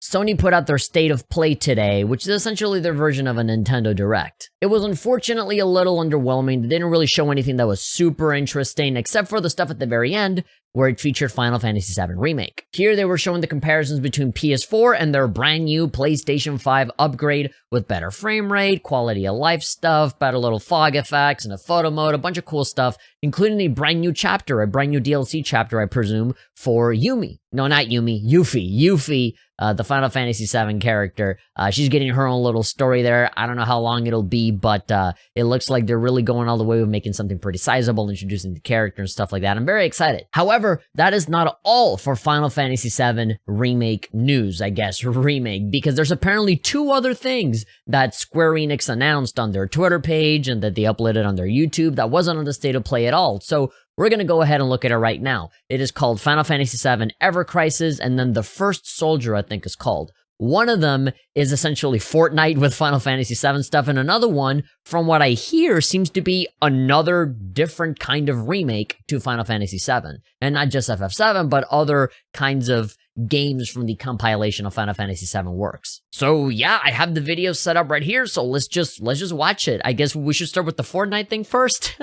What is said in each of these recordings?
Sony put out their State of Play today, which is essentially their version of a Nintendo Direct. It was unfortunately a little underwhelming. They didn't really show anything that was super interesting, except for the stuff at the very end, where it featured Final Fantasy VII Remake. Here they were showing the comparisons between PS4 and their brand new PlayStation 5 upgrade with better frame rate, quality of life stuff, better little fog effects, and a photo mode, a bunch of cool stuff, including a brand new chapter, a brand new DLC chapter, I presume, for Yumi. No, not Yumi, Yuffie, the Final Fantasy VII character. She's getting her own little story there. I don't know how long it'll be, but it looks like they're really going all the way with making something pretty sizable, introducing the character and stuff like that. I'm very excited. However, that is not all for Final Fantasy VII Remake news, I guess, Remake, because there's apparently two other things that Square Enix announced on their Twitter page and that they uploaded on their YouTube that wasn't on the State of Play at all. So we're going to go ahead and look at it right now. It is called Final Fantasy VII Ever Crisis, and then the First Soldier, I think, is called. One of them is essentially Fortnite with Final Fantasy VII stuff, and another one, from what I hear, seems to be another different kind of remake to Final Fantasy VII. And not just FF7, but other kinds of games from the compilation of Final Fantasy VII works. So yeah, I have the video set up right here, so let's just watch it. I guess we should start with the Fortnite thing first.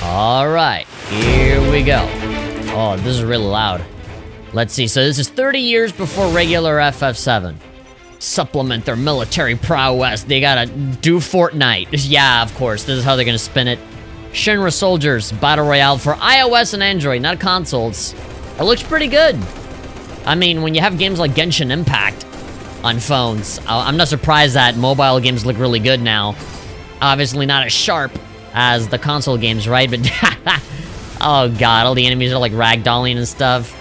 Alright, here we go. Oh, this is really loud. Let's see, so this is 30 years before regular FF7. Supplement their military prowess, they gotta do Fortnite. Yeah, of course, this is how they're gonna spin it. Shinra Soldiers Battle Royale for iOS and Android, not consoles. It looks pretty good. I mean, when you have games like Genshin Impact on phones, I'm not surprised that mobile games look really good now. Obviously not as sharp as the console games, right? But oh god, all the enemies are like ragdolling and stuff.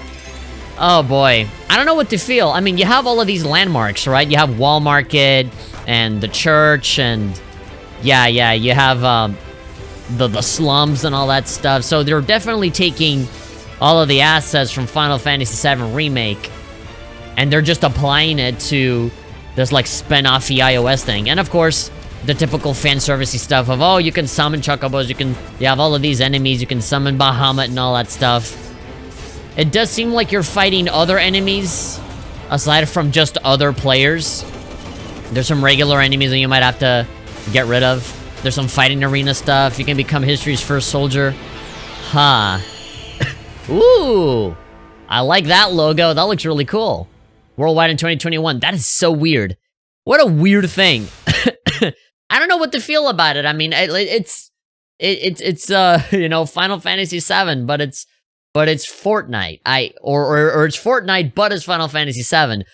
Oh boy, I don't know what to feel. I mean, you have all of these landmarks, right? You have Wall Market and the church, and yeah, you have the slums and all that stuff. So they're definitely taking all of the assets from Final Fantasy VII Remake, and they're just applying it to this like spin-offy iOS thing. And of course, the typical fan servicey stuff of, oh, you can summon chocobos, you have all of these enemies, you can summon Bahamut and all that stuff. It does seem like you're fighting other enemies, aside from just other players. There's some regular enemies that you might have to get rid of. There's some fighting arena stuff. You can become history's first soldier. Huh. Ooh. I like that logo. That looks really cool. Worldwide in 2021. That is so weird. What a weird thing. I don't know what to feel about it. I mean, it's you know, Final Fantasy VII, but it's Fortnite. Or it's Fortnite, but it's Final Fantasy VII.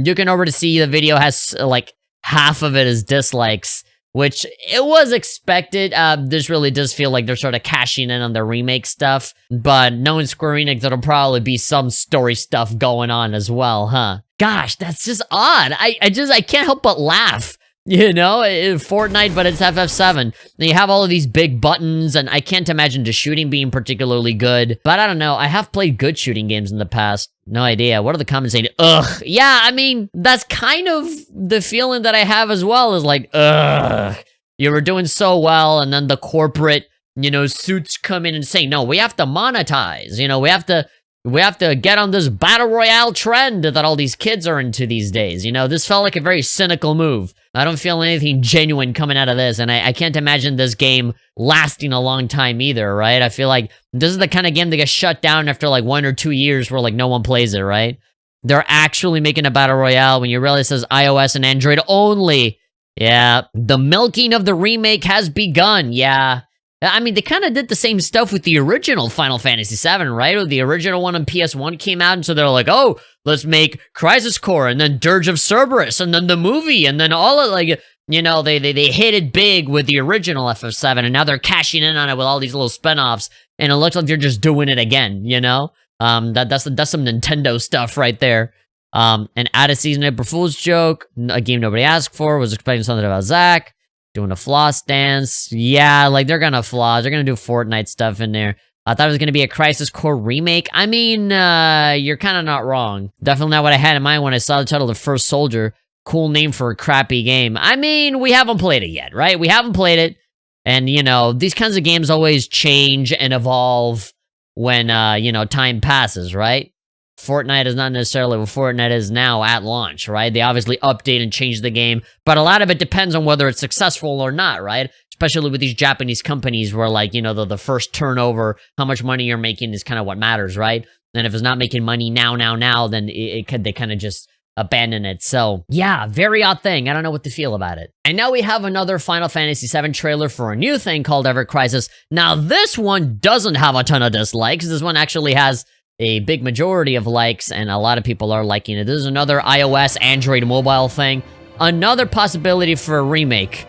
You can already see the video has like half of it is dislikes, which it was expected. This really does feel like they're sort of cashing in on their remake stuff, but knowing Square Enix, there'll probably be some story stuff going on as well, huh? Gosh, that's just odd. I can't help but laugh. You know, Fortnite, but it's FF7. And you have all of these big buttons, and I can't imagine the shooting being particularly good. But I don't know, I have played good shooting games in the past. No idea. What are the comments saying? Ugh. Yeah, I mean, that's kind of the feeling that I have as well, is like, ugh. You were doing so well, and then the corporate, you know, suits come in and say, no, we have to monetize. You know, we have to get on this battle royale trend that all these kids are into these days. You know, this felt like a very cynical move. I don't feel anything genuine coming out of this, and I can't imagine this game lasting a long time either, right? I feel like this is the kind of game that gets shut down after like 1 or 2 years where like no one plays it, right? They're actually making a battle royale when you realize it says iOS and Android only. Yeah, the milking of the remake has begun, yeah. I mean, they kind of did the same stuff with the original Final Fantasy VII, right? The original one on PS1 came out, and so they're like, oh, let's make Crisis Core, and then Dirge of Cerberus, and then the movie, and then all of, like, you know, they hit it big with the original FF7, and now they're cashing in on it with all these little spinoffs, and it looks like they're just doing it again, you know? That's some Nintendo stuff right there. And add a season April Fool's joke, a game nobody asked for, was expecting something about Zack. Doing a floss dance. Yeah, like, they're gonna floss. They're gonna do Fortnite stuff in there. I thought it was gonna be a Crisis Core remake. I mean, you're kind of not wrong. Definitely not what I had in mind when I saw the title of First Soldier. Cool name for a crappy game. I mean, we haven't played it yet, right? We haven't played it. And, you know, these kinds of games always change and evolve when, you know, time passes, right? Fortnite is not necessarily what Fortnite is now at launch, right? They obviously update and change the game, but a lot of it depends on whether it's successful or not, right? Especially with these Japanese companies where, like, you know, the first turnover, how much money you're making is kind of what matters, right? And if it's not making money now, then they kind of just abandon it. So, yeah, very odd thing. I don't know what to feel about it. And now we have another Final Fantasy VII trailer for a new thing called Ever Crisis. Now, this one doesn't have a ton of dislikes. This one actually has a big majority of likes, and a lot of people are liking it. This is another iOS, Android mobile thing. Another possibility for a remake.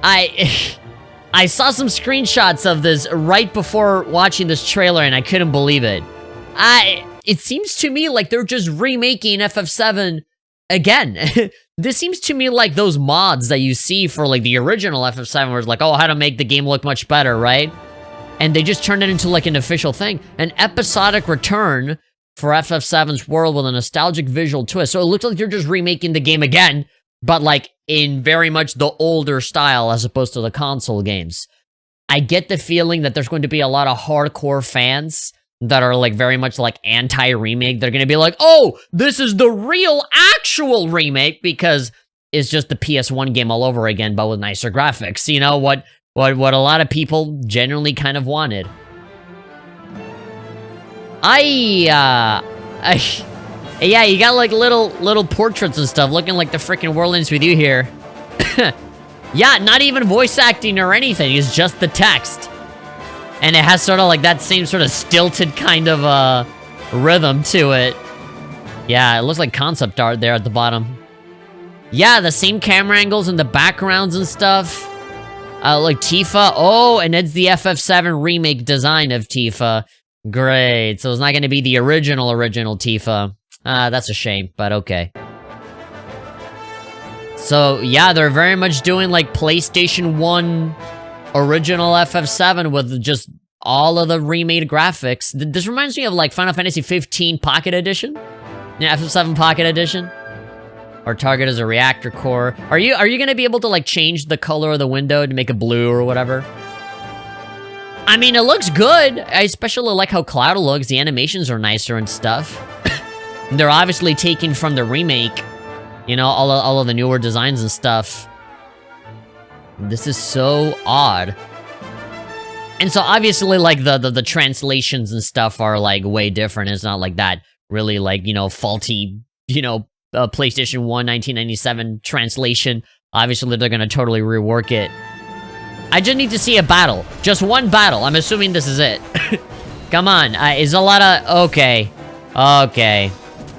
I saw some screenshots of this right before watching this trailer, and I couldn't believe it. It seems to me like they're just remaking FF7 again. This seems to me like those mods that you see for, like, the original FF7, where it's like, oh, how to make the game look much better, right? And they just turned it into, like, an official thing. An episodic return for FF7's world with a nostalgic visual twist. So it looks like they're just remaking the game again, but, like, in very much the older style as opposed to the console games. I get the feeling that there's going to be a lot of hardcore fans that are, like, very much, like, anti-remake. They're gonna be like, oh, this is the real, actual remake, because it's just the PS1 game all over again, but with nicer graphics. You know, what a lot of people genuinely kind of wanted. Yeah, you got, like, little portraits and stuff, looking like the freaking world ends with you here. Yeah, not even voice acting or anything, it's just the text. And it has sort of like that same sort of stilted kind of rhythm to it. Yeah, it looks like concept art there at the bottom. Yeah, the same camera angles and the backgrounds and stuff. Like Tifa. Oh, and it's the FF7 remake design of Tifa. Great. So it's not going to be the original Tifa. That's a shame, but okay. So yeah, they're very much doing like PlayStation 1 original FF7 with just all of the remade graphics. This reminds me of like Final Fantasy 15 Pocket Edition. Yeah, FF7 Pocket Edition. Or target as a reactor core. Are you gonna be able to like change the color of the window to make it blue or whatever? I mean, it looks good. I especially like how Cloud looks. The animations are nicer and stuff. They're obviously taken from the remake. You know, all of the newer designs and stuff. This is so odd. And so obviously like the translations and stuff are like way different. It's not like that really like, you know, faulty, you know, PlayStation 1 1997 translation. Obviously they're gonna totally rework it. I just need to see a battle. Just one battle. I'm assuming this is it. Come on. Is a lot of... Okay. Okay.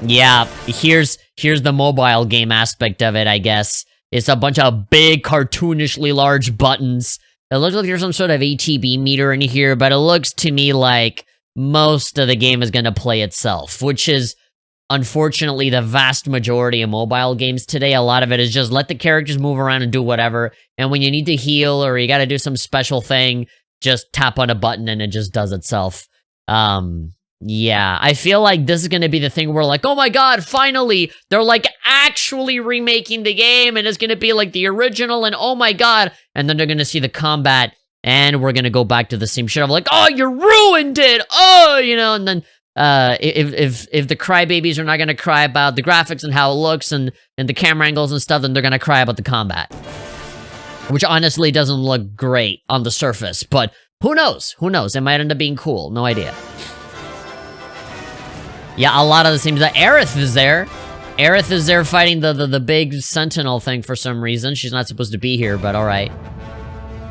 Yeah. Here's the mobile game aspect of it, I guess. It's a bunch of big, cartoonishly large buttons. It looks like there's some sort of ATB meter in here, but it looks to me like most of the game is gonna play itself, which is... Unfortunately, the vast majority of mobile games today, a lot of it is just let the characters move around and do whatever. And when you need to heal or you gotta do some special thing, just tap on a button and it just does itself. Yeah, I feel like this is gonna be the thing where like, oh my god, finally, they're like actually remaking the game and it's gonna be like the original and oh my god. And then they're gonna see the combat and we're gonna go back to the same shit of like, oh, you ruined it! Oh, you know, and then... if the crybabies are not gonna cry about the graphics and how it looks and the camera angles and stuff, then they're gonna cry about the combat. Which honestly doesn't look great on the surface, but who knows? Who knows? It might end up being cool. No idea. Yeah, a lot of the same... The Aerith is there. Aerith is there fighting the big sentinel thing for some reason. She's not supposed to be here, but alright.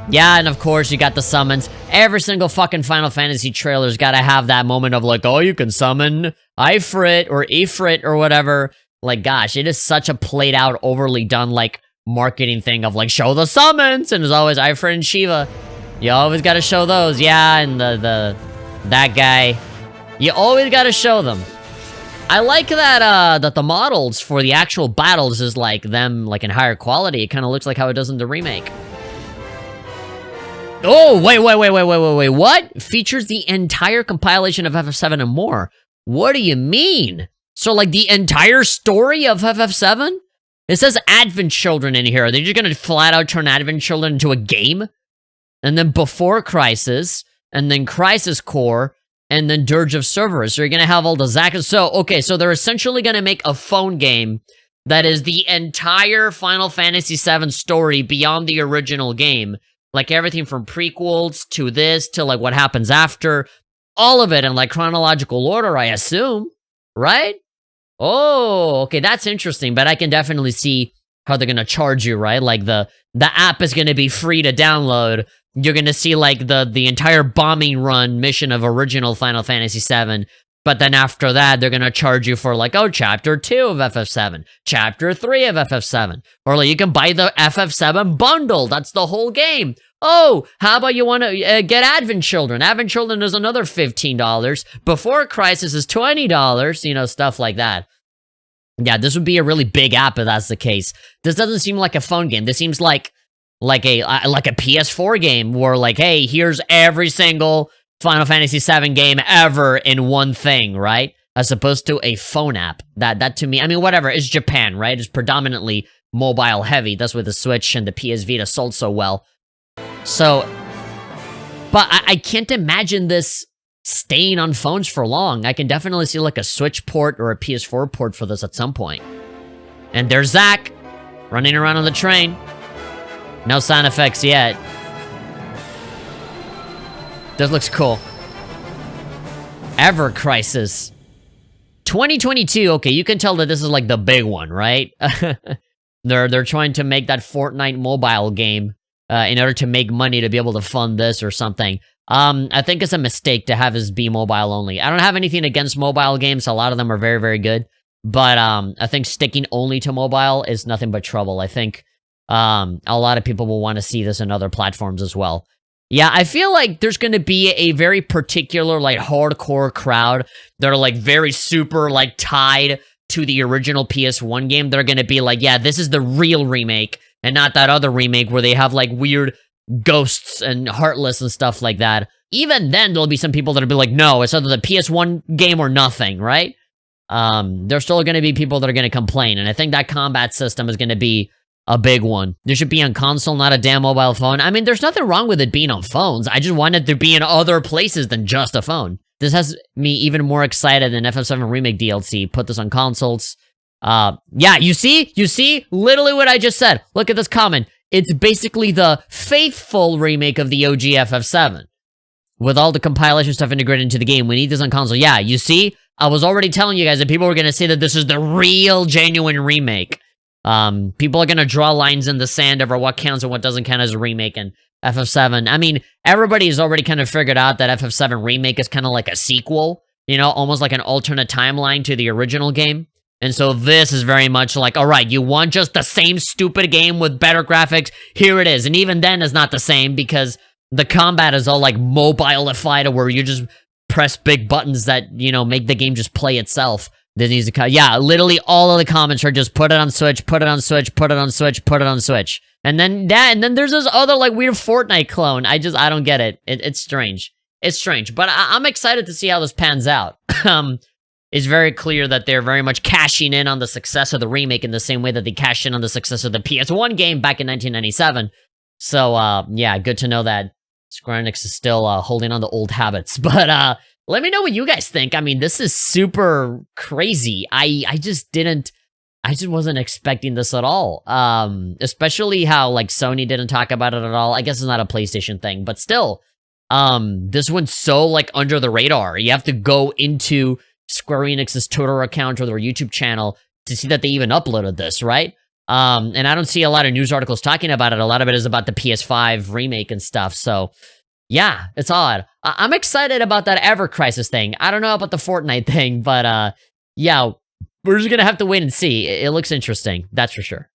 Yeah, and of course, you got the summons. Every single fucking Final Fantasy trailer's gotta have that moment of like, oh, you can summon Ifrit or Ifrit or whatever. Like, gosh, it is such a played out, overly done, like, marketing thing of like, show the summons! And there's always Ifrit and Shiva. You always gotta show those. Yeah, and that guy. You always gotta show them. I like that, that the models for the actual battles is like them, like, in higher quality. It kind of looks like how it does in the remake. Oh, wait, what? Features the entire compilation of FF7 and more. What do you mean? So, like, the entire story of FF7? It says Advent Children in here. Are they just gonna flat out turn Advent Children into a game? And then Before Crisis, and then Crisis Core, and then Dirge of Cerberus. So you're gonna have all the Zack. So, okay, so they're essentially gonna make a phone game that is the entire Final Fantasy VII story beyond the original game. Like, everything from prequels to this to, like, what happens after. All of it in, like, chronological order, I assume. Right? Oh, okay, that's interesting, but I can definitely see how they're gonna charge you, right? Like, the app is gonna be free to download. You're gonna see, like, the entire bombing run mission of original Final Fantasy VII, but then after that, they're gonna charge you for, like, oh, Chapter 2 of FF7, Chapter 3 of FF7, or, like, you can buy the FF7 bundle, that's the whole game. Oh, how about you want to get Advent Children? Advent Children is another $15. Before Crisis is $20, you know, stuff like that. Yeah, this would be a really big app if that's the case. This doesn't seem like a phone game. This seems like a PS4 game where, like, hey, here's every single Final Fantasy VII game ever in one thing, right? As opposed to a phone app. That to me, I mean, whatever, it's Japan, right? It's predominantly mobile heavy. That's why the Switch and the PS Vita sold so well. So, but I can't imagine this staying on phones for long. I can definitely see, like, a Switch port or a PS4 port for this at some point. And there's Zack running around on the train. No sound effects yet. This looks cool. Ever Crisis. 2022, okay, you can tell that this is, like, the big one, right? They're trying to make that Fortnite mobile game in order to make money to be able to fund this or something. I think it's a mistake to have this be mobile only. I don't have anything against mobile games. A lot of them are very, very good. But I think sticking only to mobile is nothing but trouble. I think a lot of people will want to see this in other platforms as well. Yeah, I feel like there's going to be a very particular, like, hardcore crowd that are, like, very super, like, tied to the original PS1 game. They're going to be like, yeah, this is the real remake, and not that other remake where they have, like, weird ghosts and Heartless and stuff like that. Even then, there'll be some people that'll be like, no, it's either the PS1 game or nothing, right? There's still going to be people that are going to complain, and I think that combat system is going to be a big one. This should be on console, not a damn mobile phone. I mean, there's nothing wrong with it being on phones. I just want it to be in other places than just a phone. This has me even more excited than FF7 Remake DLC. Put this on consoles. Yeah, you see? Literally what I just said. Look at this comment. It's basically the faithful remake of the OG FF7. With all the compilation stuff integrated into the game. We need this on console. Yeah, you see? I was already telling you guys that people were going to say that this is the real, genuine remake. People are going to draw lines in the sand over what counts and what doesn't count as a remake, and FF7, I mean, everybody's already kind of figured out that FF7 Remake is kind of like a sequel, you know, almost like an alternate timeline to the original game. And so this is very much like, all right, you want just the same stupid game with better graphics? Here it is. And even then it's not the same because the combat is all like mobile-ified where you just press big buttons that, you know, make the game just play itself. This needs to yeah, literally all of the comments are just put it on Switch, put it on Switch, put it on Switch, put it on Switch. And then there's this other like weird Fortnite clone. I don't get it. It's strange. It's strange, but I'm excited to see how this pans out. It's very clear that they're very much cashing in on the success of the remake in the same way that they cashed in on the success of the PS1 game back in 1997. So, yeah, good to know that Square Enix is still holding on to old habits. But let me know what you guys think. I mean, this is super crazy. I just wasn't expecting this at all. Especially how, like, Sony didn't talk about it at all. I guess it's not a PlayStation thing, but still, this went so, like, under the radar. You have to go into Square Enix's Twitter account or their YouTube channel to see that they even uploaded this, right? And I don't see a lot of news articles talking about it. A lot of it is about the PS5 remake and stuff, so yeah, it's odd. I'm excited about that Ever Crisis thing. I don't know about the Fortnite thing, but yeah, we're just gonna have to wait and see. It looks interesting, that's for sure.